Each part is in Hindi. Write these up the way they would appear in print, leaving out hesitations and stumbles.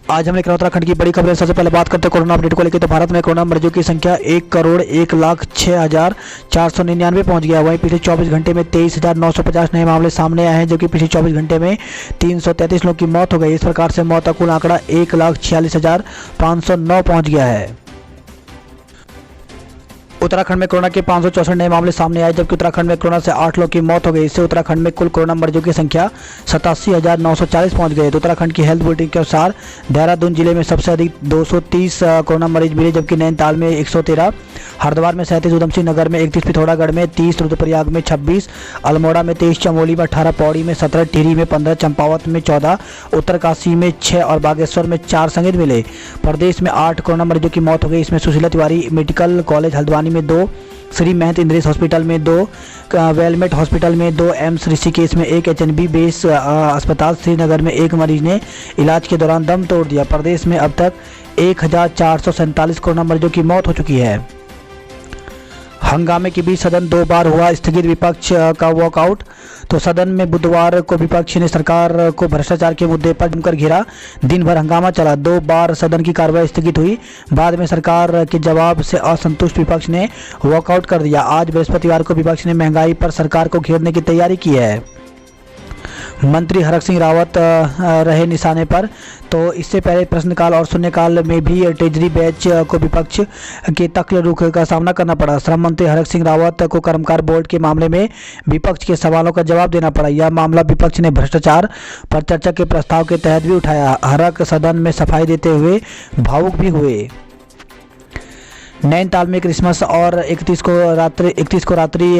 आज हम लेकर उत्तराखंड की बड़ी खबर है। सबसे पहले बात करते हैं कोरोना अपडेट को लेकर। तो भारत में कोरोना मरीजों की संख्या 1,01,06,499 पहुंच गया। वहीं पिछले 24 घंटे में 23,950 नए मामले सामने आए हैं, जो कि पिछले 24 घंटे में 333 लोगों की मौत हो गई। इस प्रकार से मौत का कुल आंकड़ा 1,46,509 पहुँच गया है। उत्तराखंड में कोरोना के 564 नए मामले सामने आए, जबकि उत्तराखंड में कोरोना से 8 लोगों की मौत हो गई। इससे उत्तराखंड में कुल कोरोना मरीजों की संख्या 87,940 पहुंच गई। तो उत्तराखंड की हेल्थ बुलेटिन के अनुसार देहरादून जिले में सबसे अधिक 230 कोरोना मरीज मिले, जबकि नैनीताल में 113, हरिद्वार में 37, उधमसिंह नगर में 31, पिथौरागढ़ में 30, रुद्रप्रयाग में 26, अल्मोड़ा में 23, चमोली में 18, पौड़ी में 17, टिहरी में 15, चंपावत में 14, उत्तरकाशी में 6 और बागेश्वर में 4 संक्रमित मिले। प्रदेश में 8 कोरोना मरीजों की मौत हो गई। इसमें सुशीला तिवारी मेडिकल कॉलेज हल्द्वानी में 2, श्री महंत इंद्रेश हॉस्पिटल में 2, वेलमेट हॉस्पिटल में 2, एम्स ऋषिकेश में 1, एचएनबी बेस अस्पताल श्रीनगर में 1 मरीज ने इलाज के दौरान दम तोड़ दिया। प्रदेश में अब तक 1,447 कोरोना मरीजों की मौत हो चुकी है। हंगामे के बीच सदन 2 बार हुआ स्थगित, विपक्ष का वॉकआउट। तो सदन में बुधवार को विपक्ष ने सरकार को भ्रष्टाचार के मुद्दे पर जमकर घेरा। दिन भर हंगामा चला, 2 बार सदन की कार्रवाई स्थगित हुई। बाद में सरकार के जवाब से असंतुष्ट विपक्ष ने वॉकआउट कर दिया। आज बृहस्पतिवार को विपक्ष ने महंगाई पर सरकार को घेरने की तैयारी की है। मंत्री हरक सिंह रावत रहे निशाने पर। तो इससे पहले प्रश्नकाल और शून्यकाल में भी ट्रेजरी बैच को विपक्ष के तख्ल रुख का सामना करना पड़ा। श्रम मंत्री हरक सिंह रावत को कर्मकार बोर्ड के मामले में विपक्ष के सवालों का जवाब देना पड़ा। यह मामला विपक्ष ने भ्रष्टाचार पर चर्चा के प्रस्ताव के तहत भी उठाया। हरक सदन में सफाई देते हुए भावुक भी हुए। नैनीताल में क्रिसमस और 31 को रात्रि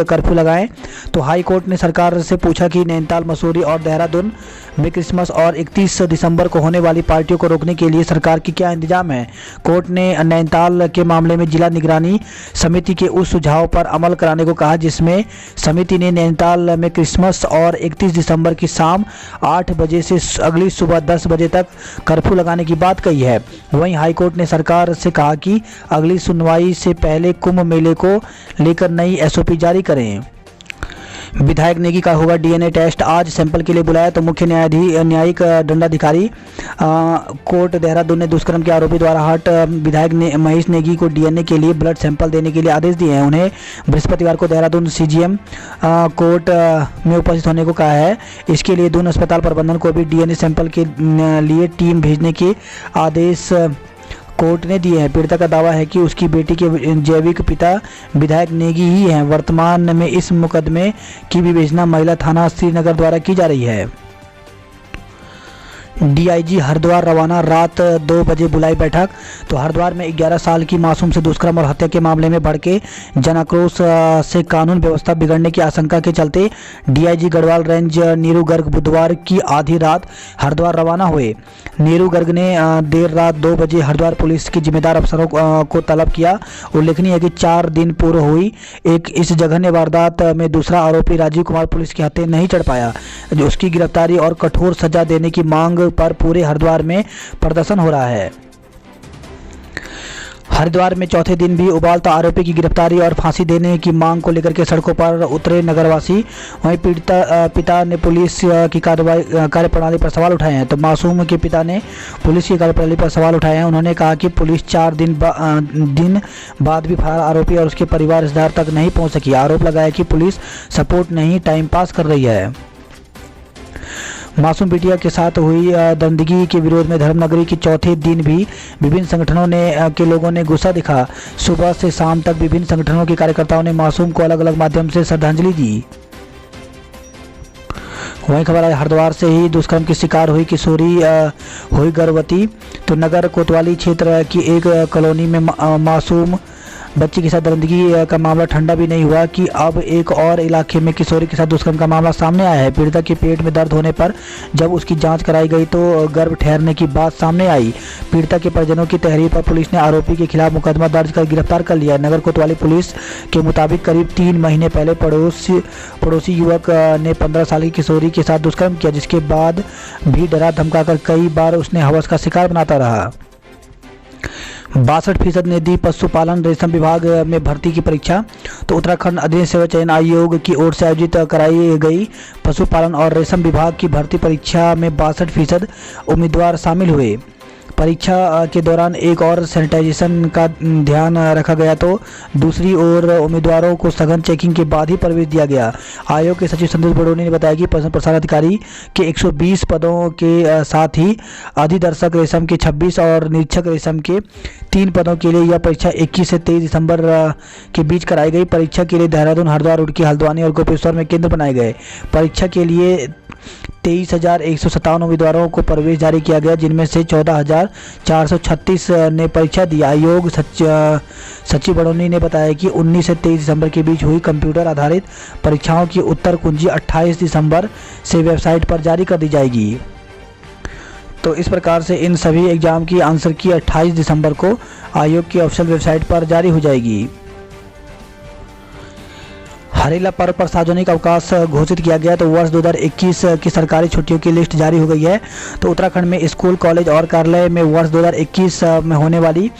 कर्फ्यू लगाएं। तो हाई कोर्ट ने सरकार से पूछा कि नैनीताल, मसूरी और देहरादून में क्रिसमस और 31 दिसंबर को होने वाली पार्टियों को रोकने के लिए सरकार की क्या इंतजाम है। कोर्ट ने नैनीताल के मामले में जिला निगरानी समिति के उस सुझाव पर अमल कराने को कहा, जिसमें समिति ने नैनीताल में क्रिसमस और 31 दिसंबर की शाम 8 बजे से अगली सुबह 10 बजे तक कर्फ्यू लगाने की बात कही है। वहीं हाईकोर्ट ने सरकार से कहा कि अगली सुनवाई से पहले कुंभ मेले को लेकर नई एसओपी जारी करें। विधायक नेगी का होगा डीएनए टेस्ट, आज सैंपल के लिए बुलाया। तो मुख्य न्यायिक दंडाधिकारी कोर्ट देहरादून ने दुष्कर्म के आरोपी द्वारा हट विधायक महेश नेगी को डीएनए के लिए ब्लड सैंपल देने के लिए आदेश दिए हैं। उन्हें बृहस्पतिवार को देहरादून सीजीएम कोर्ट में उपस्थित होने को कहा है। इसके लिए दून अस्पताल प्रबंधन को भी डीएनए सैंपल के लिए टीम भेजने के आदेश कोर्ट ने दिए हैं। पीड़िता का दावा है कि उसकी बेटी के जैविक पिता विधायक नेगी ही हैं। वर्तमान में इस मुकदमे की विवेचना महिला थाना श्रीनगर द्वारा की जा रही है। डीआईजी हरिद्वार रवाना, रात 2 बजे बुलाई बैठक। तो हरिद्वार में 11 साल की मासूम से दुष्कर्म और हत्या के मामले में भड़के जन आक्रोश से कानून व्यवस्था बिगड़ने की आशंका के चलते डीआईजी गढ़वाल रेंज नीरू गर्ग बुधवार की आधी रात हरिद्वार रवाना हुए। नीरू गर्ग ने देर रात 2 बजे हरिद्वार पुलिस के जिम्मेदार अफसरों को तलब किया। उल्लेखनीय है कि 4 दिन पूर्व हुई इस जघन्य वारदात में दूसरा आरोपी राजीव कुमार पुलिस के हाथे नहीं चढ़ पाया। उसकी गिरफ्तारी और कठोर सजा देने की मांग पर पूरे हरिद्वार में प्रदर्शन हो रहा है। हरिद्वार में चौथे दिन भी उबालता आरोपी की गिरफ्तारी और फांसी देने की मांग को लेकर के सड़कों पर उतरे नगरवासी। वहीं पिता ने पुलिस की कार्यप्रणाली पर सवाल उठाए हैं। तो मासूम के पिता ने पुलिस की कार्यप्रणाली पर सवाल उठाए हैं। उन्होंने कहा कि पुलिस 4 दिन बाद भी फरार आरोपी और उसके परिवार रिश्तेदार तक नहीं पहुंच सकी। आरोप लगाया कि पुलिस सपोर्ट नहीं, टाइम पास कर रही है। मासूम बिटिया के साथ हुई दरिंदगी के विरोध में धर्मनगरी के चौथे दिन भी विभिन्न संगठनों के लोगों ने गुस्सा दिखा। सुबह से शाम तक विभिन्न संगठनों के कार्यकर्ताओं ने मासूम को अलग अलग माध्यम से श्रद्धांजलि दी। वहीं खबर है हरिद्वार से ही दुष्कर्म की शिकार हुई किशोरी हुई गर्भवती। तो नगर कोतवाली क्षेत्र की एक कॉलोनी में मासूम बच्ची के साथ दरिंदगी का मामला ठंडा भी नहीं हुआ कि अब एक और इलाके में किशोरी के साथ दुष्कर्म का मामला सामने आया है। पीड़िता के पेट में दर्द होने पर जब उसकी जांच कराई गई तो गर्भ ठहरने की बात सामने आई। पीड़िता के परिजनों की तहरीर पर पुलिस ने आरोपी के खिलाफ मुकदमा दर्ज कर गिरफ्तार कर लिया। नगर कोतवाली पुलिस के मुताबिक करीब 3 महीने पहले पड़ोसी युवक ने 15 साल की किशोरी के साथ दुष्कर्म किया, जिसके बाद भी डरा धमकाकर कई बार उसने हवस का शिकार बनाता रहा। 62% ने दी पशुपालन रेशम विभाग में भर्ती की परीक्षा। तो उत्तराखंड अधीन सेवा चयन आयोग की ओर से आयोजित कराई गई पशुपालन और रेशम विभाग की भर्ती परीक्षा में 62% उम्मीदवार शामिल हुए। परीक्षा के दौरान एक और सैनिटाइजेशन का ध्यान रखा गया, तो दूसरी ओर उम्मीदवारों को सघन चेकिंग के बाद ही प्रवेश दिया गया। आयोग के सचिव संतोष बडोनी ने बताया कि प्रसार अधिकारी के 120 पदों के साथ ही अधिदर्शक रेशम के 26 और निरीक्षक रेशम के 3 पदों के लिए यह परीक्षा 21 से 23 दिसंबर के बीच कराई गई। परीक्षा के लिए देहरादून, हरिद्वार, रुड़की, हल्द्वानी और गोपेश्वर में केंद्र बनाए गए। परीक्षा के लिए 23,157 उम्मीदवारों को प्रवेश जारी किया गया, जिनमें से 14,436 ने परीक्षा दी। आयोग सचिव बडोनी ने बताया कि 19 से 23 दिसंबर के बीच हुई कंप्यूटर आधारित परीक्षाओं की उत्तर कुंजी 28 दिसंबर से वेबसाइट पर जारी कर दी जाएगी। तो इस प्रकार से इन सभी एग्जाम की आंसर की 28 दिसंबर को आयोग की ऑफिशियल वेबसाइट पर जारी हो जाएगी। हरेला पर्व पर सार्वजनिक अवकाश घोषित किया गया, तो वर्ष 2021 की सरकारी छुट्टियों की लिस्ट जारी हो गई है। तो उत्तराखंड में स्कूल, कॉलेज और कार्यालय में वर्ष 2021 में होने वाली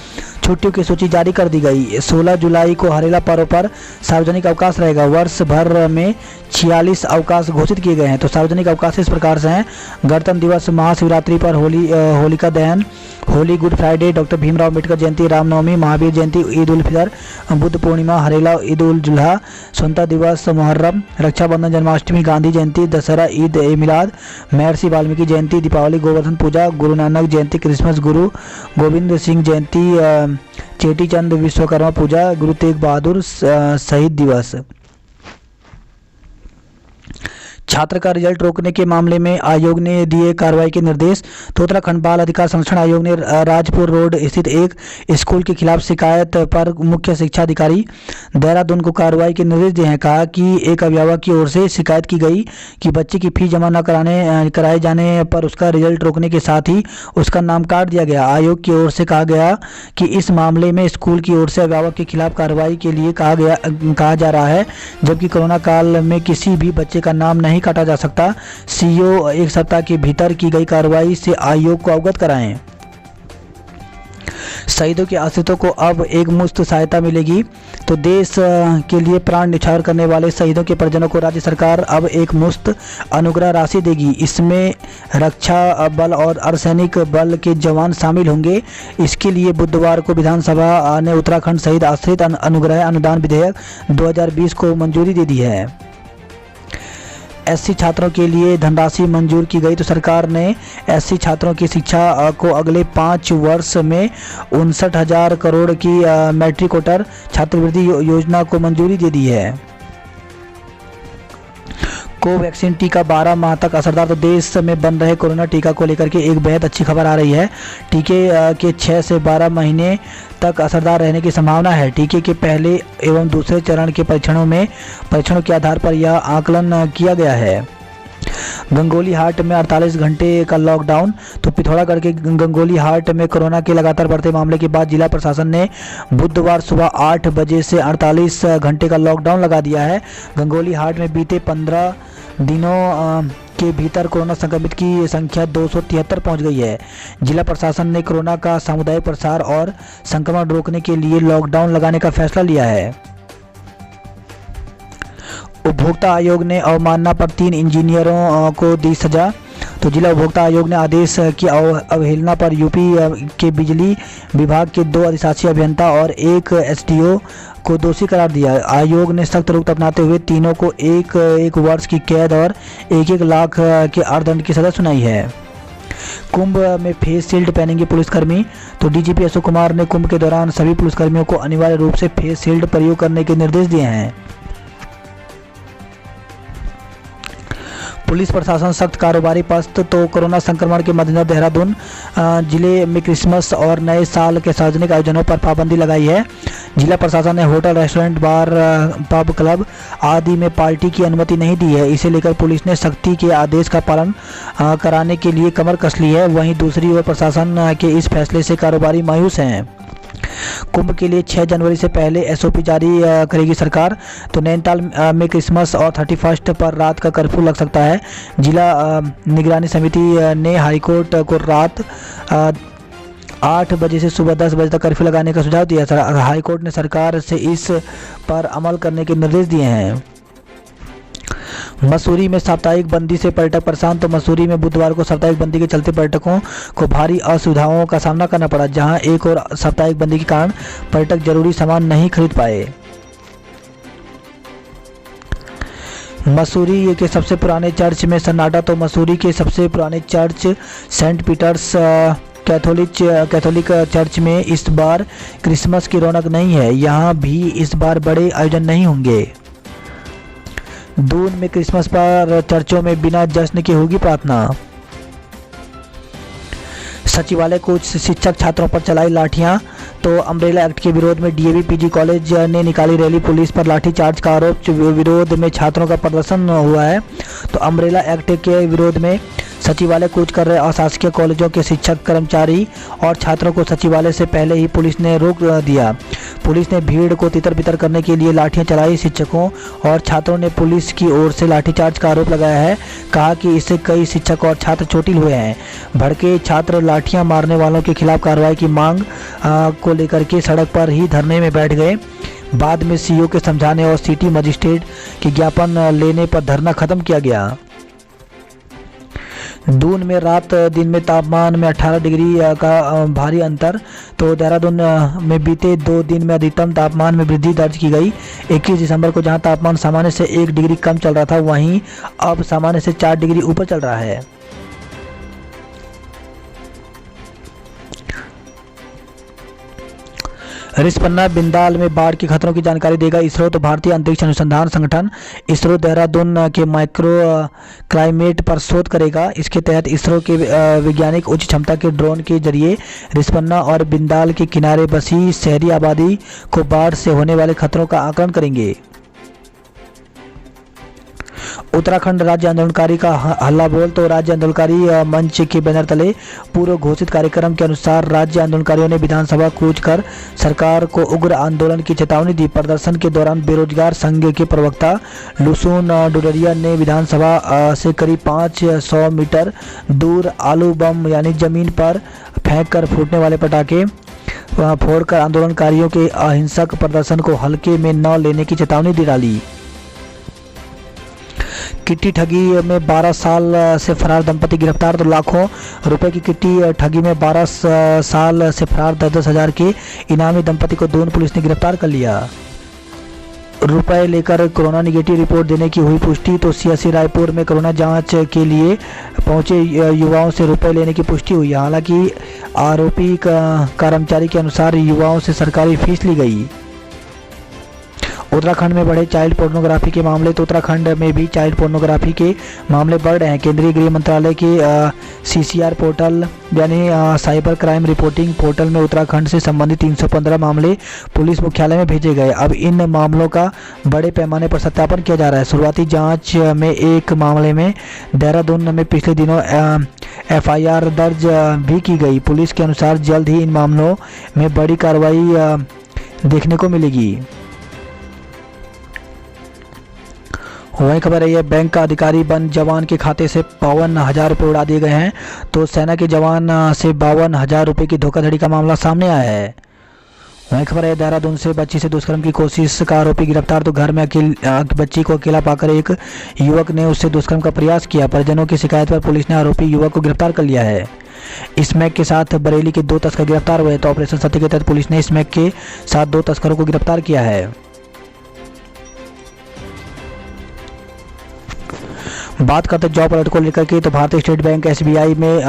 छुट्टियों की सूची जारी कर दी गई। 16 जुलाई को हरेला पर्व पर सार्वजनिक अवकाश रहेगा। वर्ष भर में 46 अवकाश घोषित किए गए हैं। तो सार्वजनिक अवकाश इस प्रकार से हैं: गणतंत्र दिवस, महाशिवरात्रि पर Holika Dahan, Holi, Good Friday, doctor Bhimrao Ambedkar Jayanti, Ramnavami, Mahavir Jayanti, Eid ul Fitr, Buddha Purnima, Harela, Eid ul Zuha, स्वतंत्रता दिवस, मुहर्रम, रक्षाबंधन, जन्माष्टमी, गांधी जयंती, दशहरा, ईद ए मिलाद, महर्षि वाल्मीकि जयंती, दीपावली, गोवर्धन पूजा, गुरु नानक जयंती, क्रिसमस, गुरु गोविंद सिंह जयंती, चेटी चंद, विश्वकर्मा पूजा, गुरु तेग बहादुर शहीद दिवस। छात्र का रिजल्ट रोकने के मामले में आयोग ने दिए कार्रवाई के निर्देश। तो उत्तराखंड बाल अधिकार संरक्षण आयोग ने राजपुर रोड स्थित एक स्कूल के खिलाफ शिकायत पर मुख्य शिक्षा अधिकारी देहरादून को कार्रवाई के निर्देश दिए हैं। कहा कि एक अभिभावक की ओर से शिकायत की गई कि बच्चे की फीस जमा न कराए जाने पर उसका रिजल्ट रोकने के साथ ही उसका नाम काट दिया गया। आयोग की ओर से कहा गया कि इस मामले में स्कूल की ओर से अभिभावक के खिलाफ कार्रवाई के लिए कहा जा रहा है, जबकि कोरोना काल में किसी भी बच्चे का नाम नहीं काटा जा सकता। सीईओ 1 सप्ताह के भीतर की गई कार्रवाई से आयोग को अवगत कराएं। शहीदों के आश्रितों को अब एक मुफ्त सहायता मिलेगी। तो देश के लिए प्राण न्यौछावर करने वाले शहीदों के परिजनों को राज्य सरकार अब एक मुफ्त अनुग्रह राशि देगी। इसमें रक्षा बल और अर्धसैनिक बल के जवान शामिल होंगे। इसके लिए बुधवार को विधानसभा ने उत्तराखंड शहीद आश्रित अनुग्रह अनुदान विधेयक 2020 को मंजूरी दे दी है। एससी छात्रों के लिए धनराशि मंजूर की गई। तो सरकार ने एससी छात्रों की शिक्षा को अगले 5 वर्ष में 59,000 करोड़ की मैट्रिकोत्तर छात्रवृत्ति योजना को मंजूरी दे दी है। कोवैक्सीन टीका 12 माह तक असरदार। तो देश में बन रहे कोरोना टीका को लेकर के एक बेहद अच्छी खबर आ रही है। टीके के 6 से 12 महीने तक असरदार रहने की संभावना है। टीके के पहले एवं दूसरे चरण के परीक्षणों के आधार पर यह आकलन किया गया है। गंगोली हाट में 48 घंटे का लॉकडाउन। तो पिथौरागढ़ के गंगोली हाट में कोरोना के लगातार बढ़ते मामले के बाद जिला प्रशासन ने बुधवार सुबह 8 बजे से 48 घंटे का लॉकडाउन लगा दिया है। गंगोली हाट में बीते 15 दिनों के भीतर कोरोना संक्रमित की संख्या 273 पहुंच गई है। जिला प्रशासन ने कोरोना का सामुदायिक प्रसार और संक्रमण रोकने के लिए लॉकडाउन लगाने का फैसला लिया है। उपभोक्ता आयोग ने अवमानना पर 3 इंजीनियरों को दी सजा। तो जिला उपभोक्ता आयोग ने आदेश की अवहेलना पर यूपी के बिजली विभाग के 2 अधिशासी अभियंता और 1 एसडीओ को दोषी करार दिया। आयोग ने सख्त रुख अपनाते हुए तीनों को 1 वर्ष की कैद और 1 लाख के अर्थदंड की सजा सुनाई है। कुंभ में फेस शील्ड पहनेंगे पुलिसकर्मी। तो डीजीपी अशोक कुमार ने कुंभ के दौरान सभी पुलिसकर्मियों को अनिवार्य रूप से फेस शील्ड प्रयोग करने के निर्देश दिए हैं। पुलिस प्रशासन सख्त कारोबारी पस्त। तो कोरोना संक्रमण के मद्देनजर देहरादून जिले में क्रिसमस और नए साल के सार्वजनिक आयोजनों पर पाबंदी लगाई है। जिला प्रशासन ने होटल, रेस्टोरेंट, बार, पब, क्लब आदि में पार्टी की अनुमति नहीं दी है। इसे लेकर पुलिस ने सख्ती के आदेश का पालन कराने के लिए कमर कस ली है। वहीं दूसरी ओर प्रशासन के इस फैसले से कारोबारी मायूस हैं। कुंभ के लिए 6 जनवरी से पहले एसओपी जारी करेगी सरकार। तो नैनीताल में क्रिसमस और 31 पर रात का कर्फ्यू लग सकता है। जिला निगरानी समिति ने हाईकोर्ट को रात 8 बजे से सुबह 10 बजे तक कर्फ्यू लगाने का सुझाव दिया। हाईकोर्ट ने सरकार से इस पर अमल करने के निर्देश दिए हैं। मसूरी में साप्ताहिक बंदी से पर्यटक परेशान। तो मसूरी में बुधवार को साप्ताहिक बंदी के चलते पर्यटकों को भारी असुविधाओं का सामना करना पड़ा, जहां एक और साप्ताहिक बंदी के कारण पर्यटक जरूरी सामान नहीं खरीद पाए। मसूरी के सबसे पुराने चर्च में सन्नाटा। तो मसूरी के सबसे पुराने church saint Peter's Catholic church में इस बार क्रिसमस की रौनक नहीं है। यहाँ भी इस बार बड़े आयोजन नहीं होंगे। दून में क्रिसमस पर चर्चों में बिना जश्न के होगी प्रार्थना। सचिवालय को शिक्षक छात्रों पर चलाई लाठियां। तो अम्ब्रेला एक्ट के विरोध में डीएवी पीजी कॉलेज ने निकाली रैली, पुलिस पर लाठीचार्ज का आरोप। विरोध में छात्रों का प्रदर्शन हुआ है। तो अम्ब्रेला एक्ट के विरोध में सचिवालय कूच कर रहे अशासकीय कॉलेजों के शिक्षक, कर्मचारी और छात्रों को सचिवालय से पहले ही पुलिस ने रोक दिया। पुलिस ने भीड़ को तितर बितर करने के लिए लाठियां चलाई। शिक्षकों और छात्रों ने पुलिस की ओर से लाठीचार्ज का आरोप लगाया है। कहा कि इससे कई शिक्षक और छात्र चोटिल हुए हैं। भड़के छात्र लाठियां मारने वालों के खिलाफ कार्रवाई की मांग को लेकर के सड़क पर ही धरने में बैठ गए। बाद में सीओ के समझाने और सिटी मजिस्ट्रेट के ज्ञापन लेने पर धरना खत्म किया गया। दून में रात दिन में तापमान में 18 डिग्री का भारी अंतर। तो देहरादून में बीते 2 दिन में अधिकतम तापमान में वृद्धि दर्ज की गई। 21 दिसंबर को जहां तापमान सामान्य से 1 डिग्री कम चल रहा था, वहीं अब सामान्य से 4 डिग्री ऊपर चल रहा है। रिस्पन्ना बिंदाल में बाढ़ के खतरों की जानकारी देगा इसरो। तो भारतीय अंतरिक्ष अनुसंधान संगठन इसरो देहरादून के माइक्रो क्लाइमेट पर शोध करेगा। इसके तहत इसरो के वैज्ञानिक उच्च क्षमता के ड्रोन के जरिए रिस्पन्ना और बिंदाल के किनारे बसी शहरी आबादी को बाढ़ से होने वाले खतरों का आकलन करेंगे। उत्तराखंड राज्य आंदोलनकारी का हल्ला बोल। तो राज्य आंदोलनकारी मंच के बैनर तले पूर्व घोषित कार्यक्रम के अनुसार राज्य आंदोलनकारियों ने विधानसभा कूच कर सरकार को उग्र आंदोलन की चेतावनी दी। प्रदर्शन के दौरान बेरोजगार संघ के प्रवक्ता लुसून डुडरिया ने विधानसभा से करीब 500 मीटर दूर आलू बम यानी जमीन पर फेंक कर फूटने वाले पटाखे फोड़कर आंदोलनकारियों के अहिंसक प्रदर्शन को हल्के में न लेने की चेतावनी दी डाली। किट्टी ठगी में 12 साल से फरार दंपति गिरफ्तार। तो लाखों रुपए की किट्टी ठगी में 12 साल से फरार 10-10 हज़ार के इनामी दंपति को दून पुलिस ने गिरफ्तार कर लिया। रुपए लेकर कोरोना निगेटिव रिपोर्ट देने की हुई पुष्टि। तो सीएससी रायपुर में कोरोना जांच के लिए पहुंचे युवाओं से रुपए लेने की पुष्टि हुई। हालांकि आरोपी कर्मचारी के अनुसार युवाओं से सरकारी फीस ली गई। उत्तराखंड में बढ़े चाइल्ड पोर्नोग्राफी के मामले। तो उत्तराखंड में भी चाइल्ड पोर्नोग्राफी के मामले बढ़ रहे हैं। केंद्रीय गृह मंत्रालय के सीसीआर पोर्टल यानी साइबर क्राइम रिपोर्टिंग पोर्टल में उत्तराखंड से संबंधित 315 मामले पुलिस मुख्यालय में भेजे गए। अब इन मामलों का बड़े पैमाने पर सत्यापन किया जा रहा है। शुरुआती जांच में एक मामले में देहरादून में पिछले दिनों एफआईआर दर्ज भी की गई। पुलिस के अनुसार जल्द ही इन मामलों में बड़ी कार्रवाई देखने को मिलेगी। वही खबर है, बैंक का अधिकारी बन जवान के खाते से 52,000 रुपये उड़ा दिए गए हैं। तो सेना के जवान से 52,000 रुपये की धोखाधड़ी का मामला सामने आया है। वही खबर है, देहरादून से बच्ची से दुष्कर्म की कोशिश का आरोपी गिरफ्तार। तो घर में बच्ची को अकेला पाकर एक युवक ने उससे दुष्कर्म का प्रयास किया। परिजनों की शिकायत पर पुलिस ने आरोपी युवक को गिरफ्तार कर लिया है। स्मैक के साथ बरेली के 2 तस्कर गिरफ्तार हुए। तो ऑपरेशन सत्य के तहत पुलिस ने स्मैक के साथ 2 तस्करों को गिरफ्तार किया है। बात करते जॉब अलर्ट को लेकर के। तो भारतीय स्टेट बैंक एसबीआई में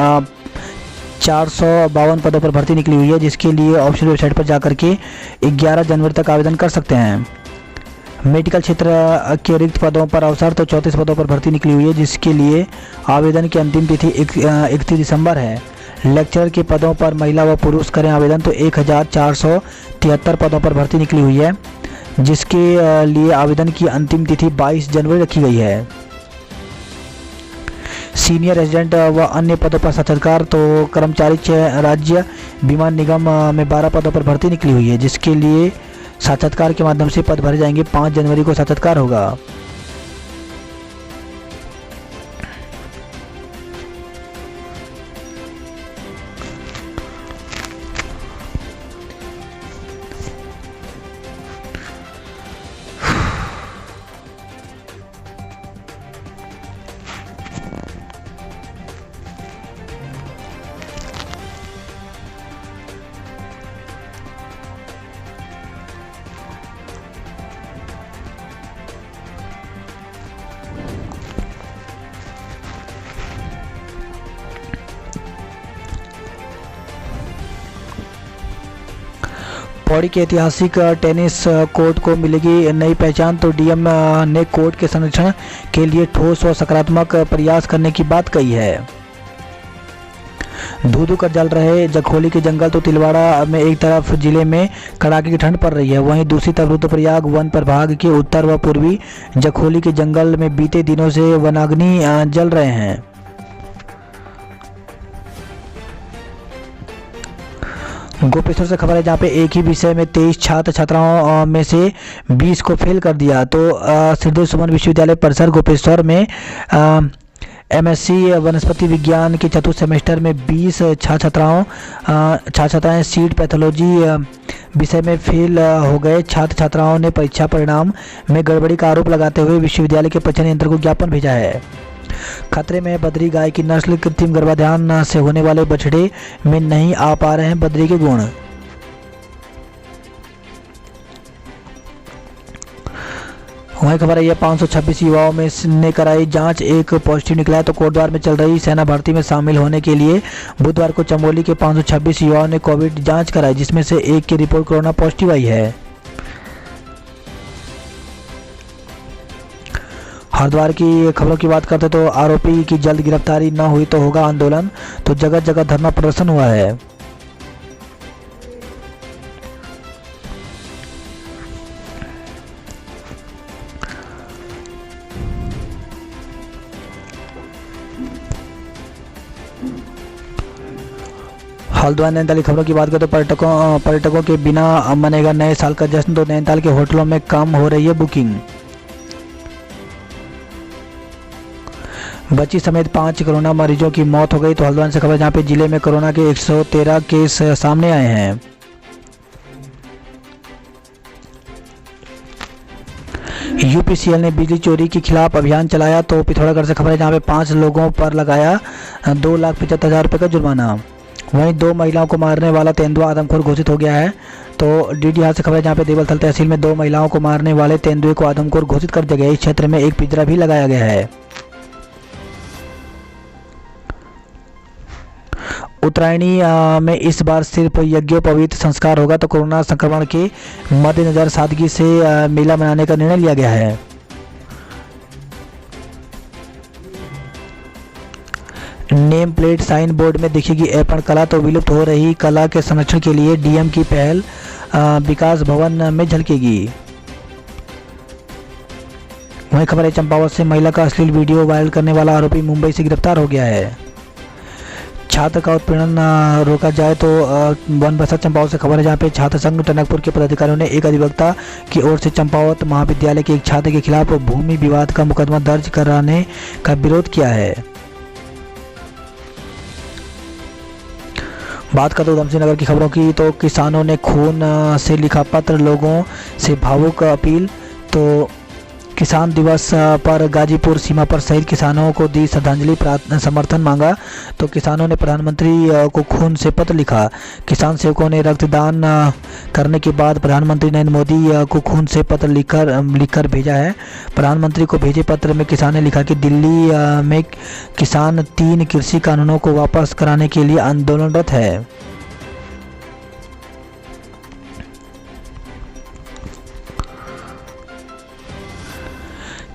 452 पदों पर भर्ती निकली हुई है, जिसके लिए ऑफिशियल वेबसाइट पर जाकर के 11 जनवरी तक आवेदन कर सकते हैं। मेडिकल क्षेत्र के रिक्त पदों पर अवसर। तो 34 पदों पर भर्ती निकली हुई है, जिसके लिए आवेदन की अंतिम तिथि 31 दिसंबर है। लेक्चरर के पदों पर महिला व पुरुष करें आवेदन। तो 1473 पदों पर भर्ती निकली हुई है, जिसके लिए आवेदन की अंतिम तिथि 22 जनवरी रखी गई है। सीनियर रेजिडेंट व अन्य पदों पर साक्षात्कार। तो कर्मचारी राज्य बीमा निगम में 12 पदों पर भर्ती निकली हुई है, जिसके लिए साक्षात्कार के माध्यम से पद भरे जाएंगे। 5 जनवरी को साक्षात्कार होगा। पौड़ी के ऐतिहासिक टेनिस कोर्ट को मिलेगी नई पहचान, तो डीएम ने कोर्ट के संरक्षण के लिए ठोस और सकारात्मक प्रयास करने की बात कही है। धू कर जल रहे जखोली के जंगल, तो तिलवाड़ा में एक तरफ जिले में कड़ाके की ठंड पड़ रही है, वहीं दूसरी तरफ रुद्रप्रयाग वन प्रभाग के उत्तर व पूर्वी जखोली के जंगल में बीते दिनों से वनाग्नि जल रहे हैं। गोपेश्वर से खबर है, जहाँ पे एक ही विषय में 23 छात्र छात्राओं में से 20 को फेल कर दिया। तो श्रीदेव सुमन विश्वविद्यालय परिसर गोपेश्वर में एमएससी वनस्पति विज्ञान के चतुर्थ सेमेस्टर में 20 छात्राएं सीड पैथोलॉजी विषय में फेल हो गए। छात्र छात्राओं ने परीक्षा परिणाम में गड़बड़ी का आरोप लगाते हुए विश्वविद्यालय के परीक्षा नियंत्रक को ज्ञापन भेजा है। खतरे में बद्री गाय की नस्ल, कृत्रिम गर्भाधान से होने वाले बछड़े में नहीं आ पा रहे हैं बद्री के गुण। वहीं खबर है, यह 526 युवाओं में ने कराई जांच, एक पॉजिटिव निकला है। तो कोटद्वार में चल रही सेना भर्ती में शामिल होने के लिए बुधवार को चमोली के 526 युवाओं ने कोविड जांच कराई, जिसमें से एक की रिपोर्ट कोरोना पॉजिटिव आई है। हरिद्वार की खबरों की बात करते तो आरोपी की जल्द गिरफ्तारी न हुई तो होगा आंदोलन, तो जगह जगह धरना प्रदर्शन हुआ है। हल्द्वार नैनीताल की खबरों की बात करें तो पर्यटकों के बिना मनेगा नए साल का जश्न, तो नैनीताल के होटलों में कम हो रही है बुकिंग। बच्ची समेत 5 कोरोना मरीजों की मौत हो गई। तो हल्द्वार से खबर, जहां पे जिले में कोरोना के 113 केस सामने आए हैं। यूपीसीएल ने बिजली चोरी के खिलाफ अभियान चलाया। तो पिथौरागढ़ से खबर है, जहां पे 5 लोगों पर लगाया 2,75,000 रुपये का जुर्माना। वहीं 2 महिलाओं को मारने वाला तेंदुआ आदमखोर घोषित हो गया है। तो डीडीआर से खबर है, जहां पे देवलथल तहसील में 2 महिलाओं को मारने वाले तेंदुए को आदमखोर घोषित कर दिया गया। इस क्षेत्र में एक पिंजरा भी लगाया गया है। उत्तरायणी में इस बार सिर्फ यज्ञोपवीत संस्कार होगा। तो कोरोना संक्रमण के मद्देनजर सादगी से मेला मनाने का निर्णय लिया गया है। नेम प्लेट साइन बोर्ड में दिखेगी ऐपण कला, तो विलुप्त हो रही कला के संरक्षण के लिए डीएम की पहल विकास भवन में झलकेगी। वहीं खबर है, चंपावत से महिला का अश्लील वीडियो वायरल करने वाला आरोपी मुंबई से गिरफ्तार हो गया है। छात्र का उत्पीड़न रोका जाए, तो वन बस्तर चंपावत से खबर है, जहाँ पे छात्र संघ टनकपुर के पदाधिकारियों ने एक अधिवक्ता की ओर से चंपावत महाविद्यालय के एक छात्र के खिलाफ भूमि विवाद का मुकदमा दर्ज कराने का विरोध किया है। बात करते उधमसिंह नगर की खबरों की, तो किसानों ने खून से लिखा पत्र, लोगों से भावुक अपील। तो किसान दिवस पर गाजीपुर सीमा पर शहीद किसानों को दी श्रद्धांजलि, समर्थन मांगा। तो किसानों ने प्रधानमंत्री को खून से पत्र लिखा। किसान सेवकों ने रक्तदान करने के बाद प्रधानमंत्री नरेंद्र मोदी को खून से पत्र लिखकर भेजा है। प्रधानमंत्री को भेजे पत्र में किसान ने लिखा कि दिल्ली में किसान 3 कृषि कानूनों को वापस कराने के लिए आंदोलनरत है।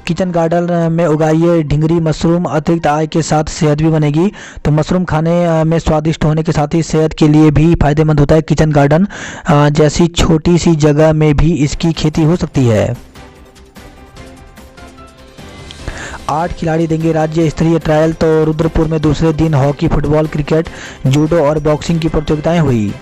किचन गार्डन में उगाइए ढिंगरी मशरूम, अतिरिक्त आय के साथ सेहत भी बनेगी। तो मशरूम खाने में स्वादिष्ट होने के साथ ही सेहत के लिए भी फायदेमंद होता है। किचन गार्डन जैसी छोटी सी जगह में भी इसकी खेती हो सकती है। 8 खिलाड़ी देंगे राज्य स्तरीय ट्रायल। तो रुद्रपुर में दूसरे दिन हॉकी, फुटबॉल, क्रिकेट, जूडो और बॉक्सिंग की प्रतियोगिताएं हुई।